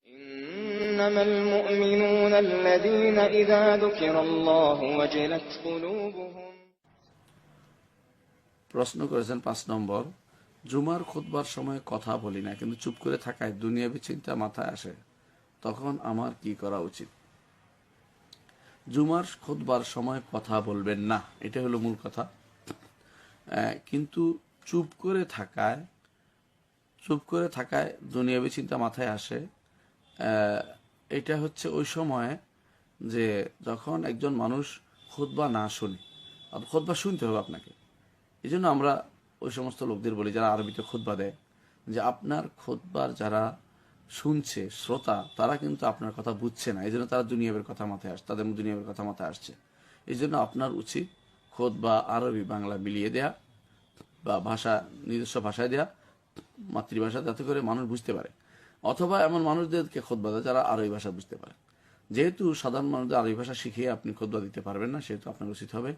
إنما المؤمنون الذين إذا ذكر الله وجلت قلوبهم। প্রশ্ন করেছেন 5 নম্বর, জুমার খুতবার সময় কথা বলি না, কিন্তু চুপ করে থাকায় দুনিয়াবি চিন্তা মাথায় আসে, তখন আমার কি করা উচিত? জুমার খুতবার সময় কথা বলবেন না, এটা হলো মূল কথা। কিন্তু চুপ করে থাকায় দুনিয়াবি চিন্তা মাথায় আসে, এটা হচ্ছে ওই সময় যে যখন একজন মানুষ খুতবা না শুনে, খুতবা শুনতে হবে আপনাকে। এই জন্য আমরা ওই সমস্ত লোকদের বলি যারা আরবিতে খুতবা দেয়, যে আপনার খুতবার যারা শুনছে শ্রোতা, তারা কিন্তু আপনার কথা বুঝছে না, এই জন্য তারা দুনিয়াবের কথা মাথায় আসছে, তাদের দুনিয়াবের কথা মাথায় আসছে। এই জন্য আপনার উচিত খুতবা আরবি বাংলা মিলিয়ে দেয়া বা ভাষা নিজস্ব ভাষায় দেয়া, মাতৃভাষা, যাতে করে মানুষ বুঝতে পারে, অথবা এমন মানুষদেরকে খুতবা দেয় যারা আরবি ভাষা বুঝতে পারে। যেহেতু সাধারণ মানুষদের আরবি ভাষা শিখিয়ে আপনি খুতবা দিতে পারবেন না, সেহেতু আপনার উচিত হবে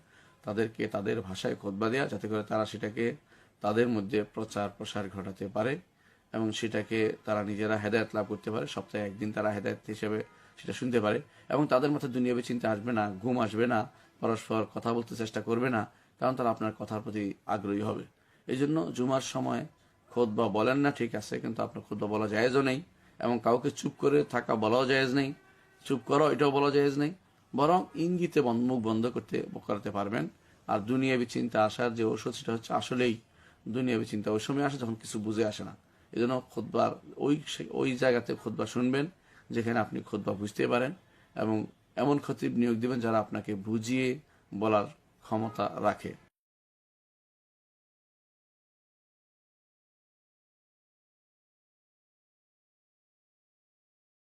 তাদেরকে তাদের ভাষায় খুতবা দেয়া, যাতে করে তারা সেটাকে তাদের মধ্যে প্রচার প্রসার ঘটাতে পারে এবং সেটাকে তারা নিজেরা হেদায়েত লাভ করতে পারে। সপ্তাহে একদিন তারা হেদায়েত হিসেবে সেটা শুনতে পারে এবং তাদের মাথায় দুনিয়াবী চিন্তা আসবে না, ঘুম আসবে না, পরস্পর কথা বলতে চেষ্টা করবে না, কারণ তারা আপনার কথার প্রতি আগ্রহী হবে। এই জন্য জুমার সময় খুতবা বলেন না, ঠিক আছে, কিন্তু আপনার খুতবা বলা জায়েজও নেই এবং কাউকে চুপ করে থাকা বলাও জায়েজ নেই, চুপ করো এটাও বলা জায়েজ নেই, বরং ইঙ্গিতে মুখ বন্ধ করাতে পারবেন। আর দুনিয়াবী চিন্তা আসার যে ঔষধ, সেটা হচ্ছে আসলেই দুনিয়াবী চিন্তা ওই সময় আসে যখন কিছু বুঝে আসে না। এই জন্য খুতবার ওই জায়গাতে খুতবা শুনবেন যেখানে আপনি খুতবা বুঝতে পারেন এবং এমন খতিব নিয়োগ দিবেন যারা আপনাকে বুঝিয়ে বলার ক্ষমতা রাখে।